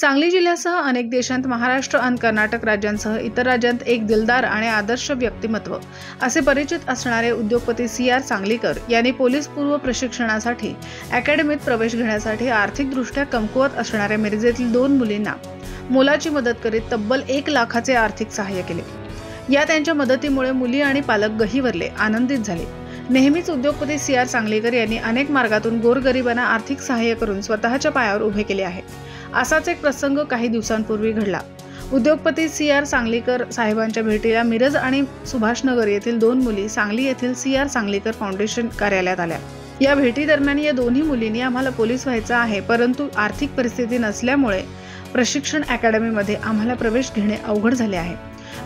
सांगली जिल्ह्यासह अनेक देशांत महाराष्ट्र आणि कर्नाटक राज्यांसह इतर राज्यांत एक दिलदार आणि आदर्श व्यक्तिमत्व असे परिचित असणारे उद्योगपती CR सांगलीकर यांनी पोलीस पूर्व प्रशिक्षणासाठी अकॅडमीत प्रवेश घेण्यासाठी आर्थिकदृष्ट्या कमकुवत असणाऱ्या मिरजेतील 2 मुलींना मोलाची मदत करीत तब्बल 1 लाखाचे आर्थिक सहाय्य केले। या त्यांच्या मदतीमुळे मुली आणि पालक गहिवरले, आनंदित झाले। नेहमीच उद्योगपती CR सांगलीकर यांनी अनेक मार्गातून गोरगरिबांना आर्थिक सहाय्य करून स्वतःच्या पायावर उभे केले आहे। असाच एक प्रसंग काही दिवसांपूर्वी घडला। उद्योगपती CR सांगलीकर साहेबांच्या भेटीला मिरज आणि सुभाषनगर येथील 2 मुली सांगली येथील CR सांगलीकर फाउंडेशन कार्यालयात आल्या। या भेटी दरम्यान या दोन्ही मुलींनी आम्हाला पोलीस व्हायचं आहे, परंतु आर्थिक परिस्थिती नसल्यामुळे प्रशिक्षण अकॅडमीमध्ये आम्हाला प्रवेश घेणे अवघड झाले आहे।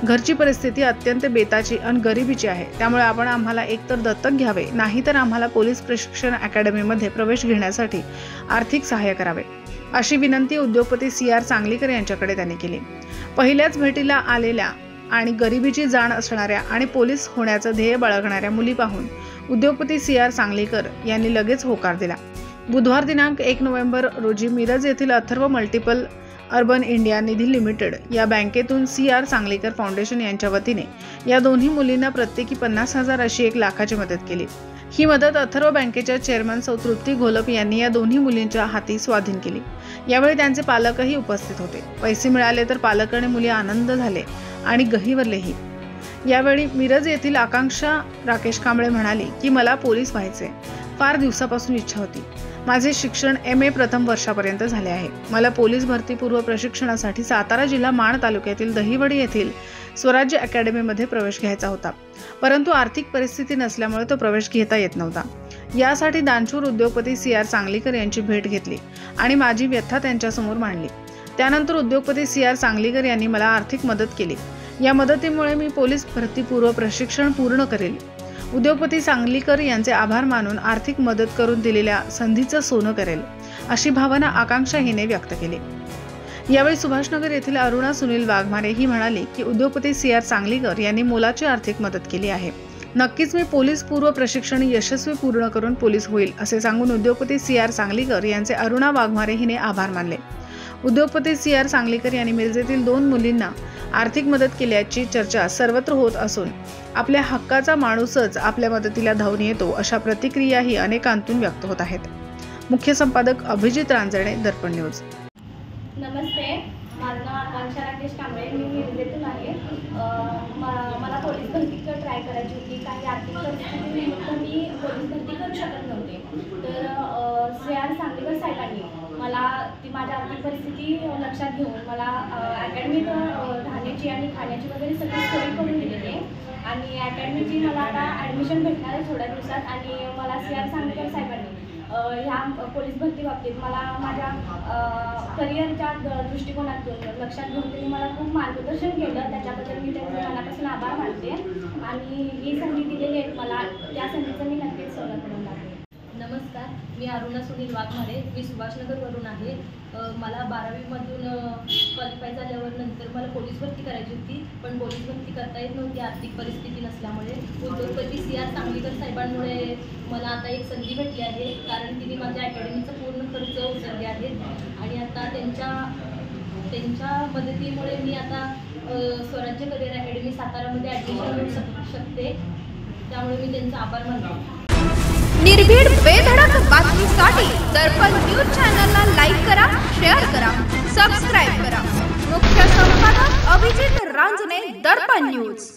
घरची परिस्थिती अत्यंत बेताची आणि गरिबीची आहे, त्यामुळे आपण आम्हाला एकतर दत्तक घ्यावे, नाहीतर आम्हाला पोलीस प्रशिक्षण अकॅडमीमध्ये प्रवेश घेण्यासाठी आर्थिक सहाय्य करावे, अशी विनंती उद्योगपती CR सांगलीकर यांच्याकडे त्यांनी केली। पहिल्याच भेटीला आलेल्या आणि गरिबीची जाण असणाऱ्या आणि पोलीस होण्याचं ध्येय बाळगणाऱ्या मुली पाहून उद्योगपती CR सांगलीकर यांनी लगेच होकार दिला। बुधवार दिनांक 1 नोव्हेंबर रोजी मिरज येथील अथर्व मल्टिपल अर्बन इंडिया निधी लिमिटेड या बँकेतून CR सांगलीकर फाउंडेशन यांच्या वतीने या दोन्ही मुलींना प्रत्येकी 50,000 अशी 1 लाखाची मदत केली। ही मदत अथर्व बँकेच्या चेअरमन सौ तृप्ती घोलप यांनी या दोन्ही मुलींच्या हाती स्वाधीन केली। यावेळी त्यांचे पालकही उपस्थित होते। पैसे मिळाले तर पालक आणि मुली आनंद झाले आणि गहिवरलेही। यावेळी मिरज येथील आकांक्षा राकेश कांबळे म्हणाली की मला पोलीस व्हायचे, फार दिवसापासून इच्छा होती। माझे शिक्षण MA प्रथम वर्षापर्यंत झाले आहे। मला पोलीस भरती पूर्व प्रशिक्षणासाठी सातारा जिल्हा माण तालुक्यातील दहिवडी येथील स्वराज्य अकॅडमीमध्ये प्रवेश घ्यायचा होता, परंतु आर्थिक परिस्थिती नसल्यामुळे तो प्रवेश घेता येत नव्हता। यासाठी दानशूर उद्योगपती CR सांगलीकर यांची भेट घेतली आणि माझी व्यथा त्यांच्यासमोर मांडली। त्यानंतर उद्योगपती CR सांगलीकर यांनी मला आर्थिक मदत केली। या मदतीमुळे मी पोलीस भरती पूर्व प्रशिक्षण पूर्ण करेल। उद्योगपती सांगलीकर यांचे आभार मानून आर्थिक मदत करून दिलेल्या संधीचं सोनं करेल, अशी भावना आकांक्षा हिने व्यक्त केली। यावेळी सुभाषनगर येथील अरुणा सुनील वाघमारे ही म्हणाली की उद्योगपती CR सांगलीकर यांनी मोलाची आर्थिक मदत केली आहे। नक्कीच मी पोलीस पूर्व प्रशिक्षण यशस्वी पूर्ण करून पोलीस होईल, असे सांगून उद्योगपती CR सांगलीकर यांचे अरुणा वाघमारे हिने आभार मानले। उद्योगपती CR सांगलीकर यांनी मिरजेतील 2 मुलींना आर्थिक मदत केल्याची चर्चा सर्वत्र होत असून आपल्या हक्काचा माणूसच आपल्या मदतीला धावून येतो, अशा प्रतिक्रियाही अनेकांतून व्यक्त होत आहेत। मुख्य संपादक अभिजित रांजणे, दर्पण न्यूज। नमस्ते, माझं नाव आकांक्षा राकेश कांबळे, मी मिरजेतून आहे। मला पोलीस भरती ट्राय करायची होती। काही आर्थिक परिस्थितीनिमित्त मी पोलीस भरती करू शकत नव्हते, तर CR सांगलीकर साहेबांनी मला ती माझ्या आर्थिक परिस्थिती लक्षात घेऊन मला अकॅडमीत राहण्याची आणि खाण्याची वगैरे सगळी सोय करून दिलेली आहे आणि अकॅडमीची मला आता ॲडमिशन भेटणार आहे थोड्या दिवसात। आणि मला CR सांगलीकर साहेबांनी ह्या पोलीस भरती बाबतीत मला माझ्या करिअरच्या दृष्टिकोनातून लक्षात घेऊन त्यांनी मला खूप मार्गदर्शन केलं, त्याच्याबद्दल मी त्यांचे मनापासून आभार मानते आणि ही संधी दिलेली आहे मला, त्या संधीचं मी नक्कीच सोनं करून दाखवेन। नमस्कार, मी अरुणा सुनील वाघमारे, मी सुभाषनगरवरून आहे। मला 12वीमधून क्वालिफाय झाल्यावर नंतर मला पोलीस भरती करायची होती, पण पोलीस भरती करता येत नव्हती आर्थिक परिस्थिती नसल्यामुळे। उद्योगपती CR सांगलीकर साहेबांमुळे मला आता एक संधी भेटली आहे, कारण तिने माझ्या अकॅडमीचा पूर्ण खर्च उचलले आहेत आणि आता त्यांच्या मदतीमुळे मी आता स्वराज्य करिअर अकॅडमी सातारामध्ये ॲडमिशन घेऊ शकते, त्यामुळे मी त्यांचा आभार मानते। निर्भीड बेधडक बातमीसाठी दर्पण न्यूज चॅनलला लाईक करा, शेअर करा, सबस्क्राईब करा। मुख्य संपादक अभिजित रांजणे, दर्पण न्यूज।